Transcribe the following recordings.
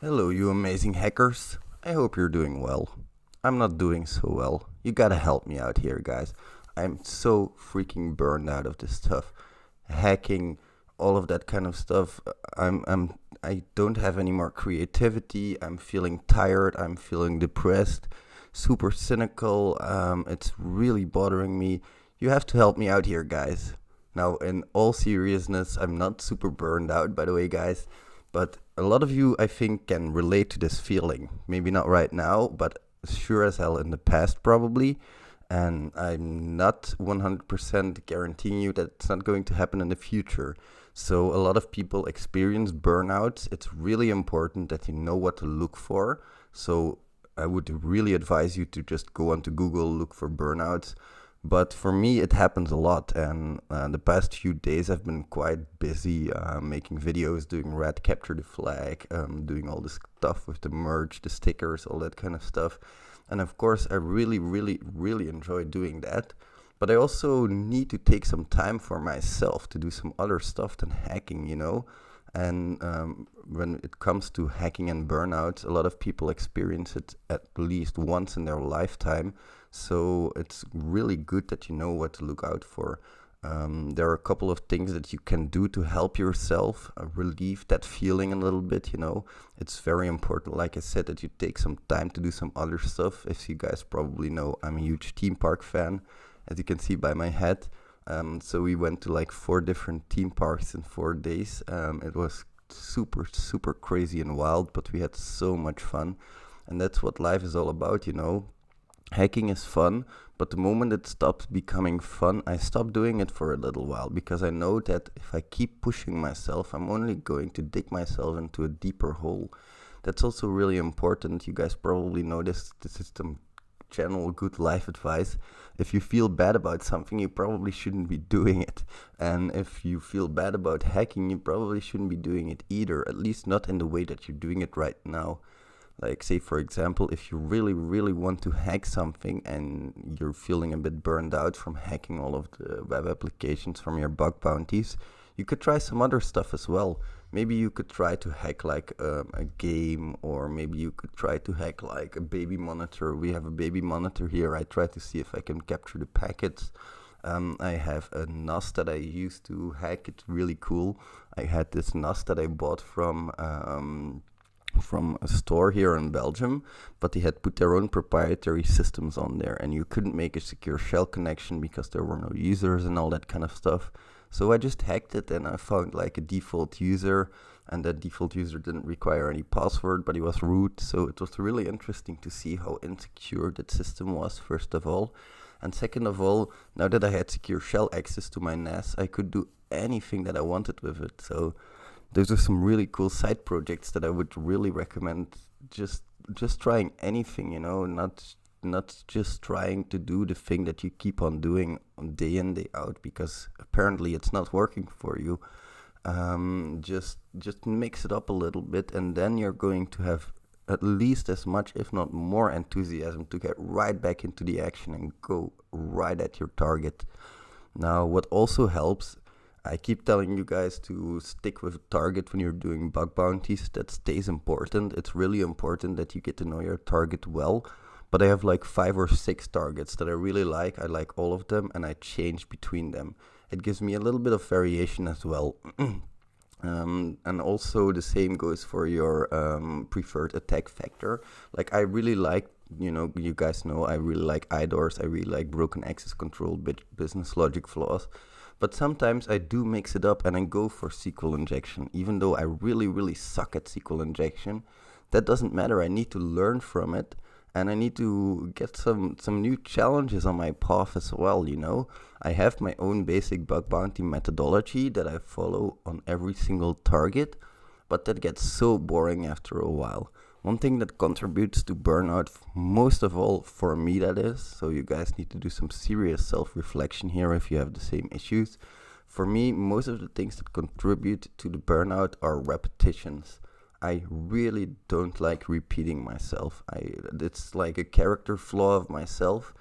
Hello, you amazing hackers. I hope you're doing well. I'm not doing so well. You gotta help me out here, guys. I'm so freaking burned out of this stuff. Hacking, all of that kind of stuff. I don't have any more creativity. I'm feeling tired. I'm feeling depressed, super cynical. It's really bothering me. You have to help me out here, guys. Now, in all seriousness, I'm not super burned out, by the way, guys. But a lot of you, I think, can relate to this feeling. Maybe not right now, but sure as hell in the past, probably. And I'm not 100% guaranteeing you that it's not going to happen in the future. So, a lot of people experience burnouts. It's really important that you know what to look for. So, I would really advise you to just go onto Google, look for burnouts. But for me, it happens a lot, and the past few days I've been quite busy making videos, doing red capture the flag, doing all this stuff with the merch, the stickers, all that kind of stuff. And of course, I really, really, really enjoy doing that. But I also need to take some time for myself to do some other stuff than hacking. And when it comes to hacking and burnouts, a lot of people experience it at least once in their lifetime. So it's really good that you know what to look out for. There are a couple of things that you can do to help yourself relieve that feeling a little bit. It's very important, like I said, that you take some time to do some other stuff. As you guys probably know, I'm a huge theme park fan, as you can see by my hat. So we went to like 4 different theme parks in 4 days. It was super, super crazy and wild, but we had so much fun. And that's what life is all about. Hacking is fun, but the moment it stops becoming fun, I stop doing it for a little while because I know that if I keep pushing myself, I'm only going to dig myself into a deeper hole. That's also really important. You guys probably know this. This is some general good life advice. If you feel bad about something, you probably shouldn't be doing it. And if you feel bad about hacking, you probably shouldn't be doing it either, at least not in the way that you're doing it right now. Like, say, for example, if you really, really want to hack something and you're feeling a bit burned out from hacking all of the web applications from your bug bounties, you could try some other stuff as well. Maybe you could try to hack like a game, or maybe you could try to hack like a baby monitor. We have a baby monitor here. I try to see if I can capture the packets. I have a NAS that I used to hack. It's really cool. I had this NAS that I bought from a store here in Belgium, but they had put their own proprietary systems on there, and you couldn't make a secure shell connection because there were no users and all that kind of stuff. So I just hacked it and I found like a default user, and that default user didn't require any password, but he was root. So it was really interesting to see how insecure that system was, first of all. And second of all, now that I had secure shell access to my NAS, I could do anything that I wanted with it. So those are some really cool side projects that I would really recommend. Just trying anything, not just trying to do the thing that you keep on doing on day in day out because apparently it's not working for you. Just mix it up a little bit, and then you're going to have at least as much, if not more, enthusiasm to get right back into the action and go right at your target. Now, what also helps, I keep telling you guys to stick with a target when you're doing bug bounties. That stays important. It's really important that you get to know your target well. But I have like 5 or 6 targets that I really like. I like all of them and I change between them. It gives me a little bit of variation as well. And also the same goes for your preferred attack factor. Like I really like, you guys know I really like IDORs. I really like broken access control, business logic flaws. But sometimes I do mix it up and I go for SQL injection, even though I really, really suck at SQL injection. That doesn't matter. I need to learn from it, and I need to get some new challenges on my path as well. I have my own basic bug bounty methodology that I follow on every single target, but that gets so boring after a while. One thing that contributes to burnout, most of all for me that is, so you guys need to do some serious self-reflection here if you have the same issues. For me, most of the things that contribute to the burnout are repetitions. I really don't like repeating myself. It's like a character flaw of myself,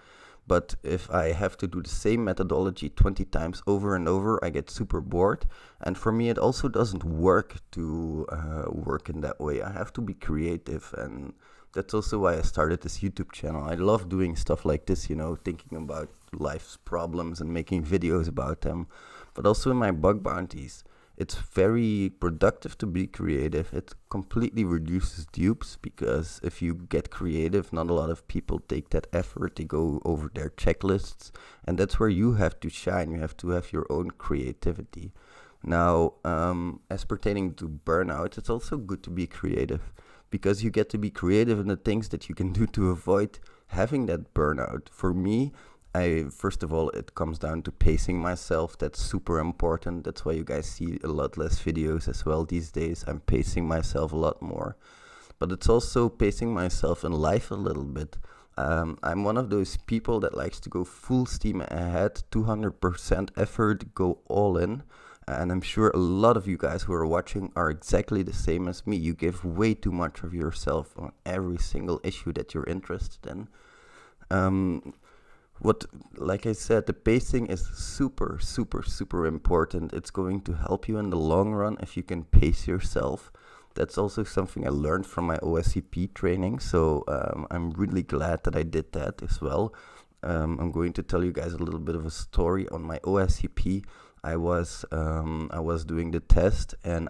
But if I have to do the same methodology 20 times over and over, I get super bored. And for me, it also doesn't work to work in that way. I have to be creative, and that's also why I started this YouTube channel. I love doing stuff like this, thinking about life's problems and making videos about them. But also in my bug bounties, it's very productive to be creative. It completely reduces dupes, because if you get creative, not a lot of people take that effort to go over their checklists, and that's where you have to shine. You have to have your own creativity. Now, as pertaining to burnout, it's also good to be creative, because you get to be creative in the things that you can do to avoid having that burnout. For me, first of all, it comes down to pacing myself. That's super important. That's why you guys see a lot less videos as well these days. I'm pacing myself a lot more. But it's also pacing myself in life a little bit. I'm one of those people that likes to go full steam ahead, 200% effort, go all in. And I'm sure a lot of you guys who are watching are exactly the same as me. You give way too much of yourself on every single issue that you're interested in. Like I said, the pacing is super, super, super important. It's going to help you in the long run if you can pace yourself. That's also something I learned from my OSCP training, so I'm really glad that I did that as well. I'm going to tell you guys a little bit of a story on my OSCP. I was doing the test, and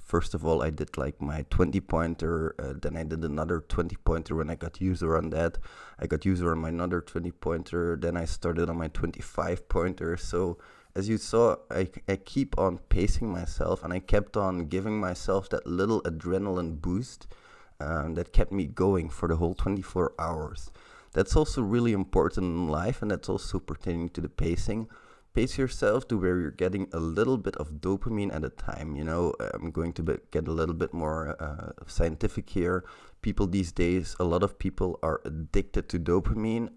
first of all, I did like my 20-pointer, then I did another 20-pointer when I got user on that. I got user on my another 20-pointer, then I started on my 25-pointer. So as you saw, I keep on pacing myself, and I kept on giving myself that little adrenaline boost that kept me going for the whole 24 hours. That's also really important in life, and that's also pertaining to the pacing. Pace yourself to where you're getting a little bit of dopamine at a time. I'm going to get a little bit more scientific here. People these days, a lot of people are addicted to dopamine.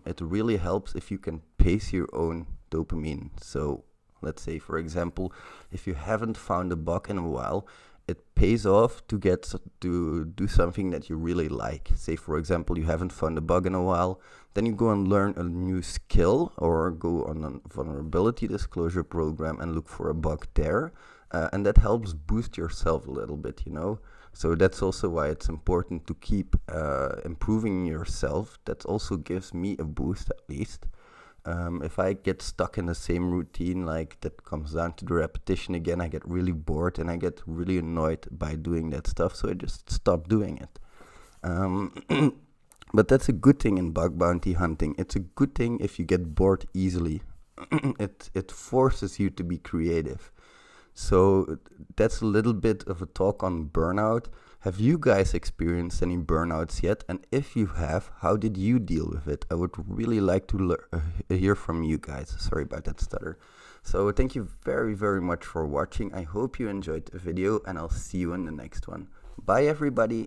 It really helps if you can pace your own dopamine. So let's say, for example, if you haven't found a bug in a while, it pays off to do something that you really like. Say, for example, you haven't found a bug in a while, then you go and learn a new skill, or go on a vulnerability disclosure program and look for a bug there. And that helps boost yourself a little bit, So that's also why it's important to keep improving yourself. That also gives me a boost, at least. If I get stuck in the same routine, like that comes down to the repetition again, I get really bored and I get really annoyed by doing that stuff, so I just stop doing it. But that's a good thing in bug bounty hunting. It's a good thing if you get bored easily. It forces you to be creative. So that's a little bit of a talk on burnout. Have you guys experienced any burnouts yet? And if you have, how did you deal with it? I would really like to hear from you guys. Sorry about that stutter. So thank you very, very much for watching. I hope you enjoyed the video, and I'll see you in the next one. Bye, everybody.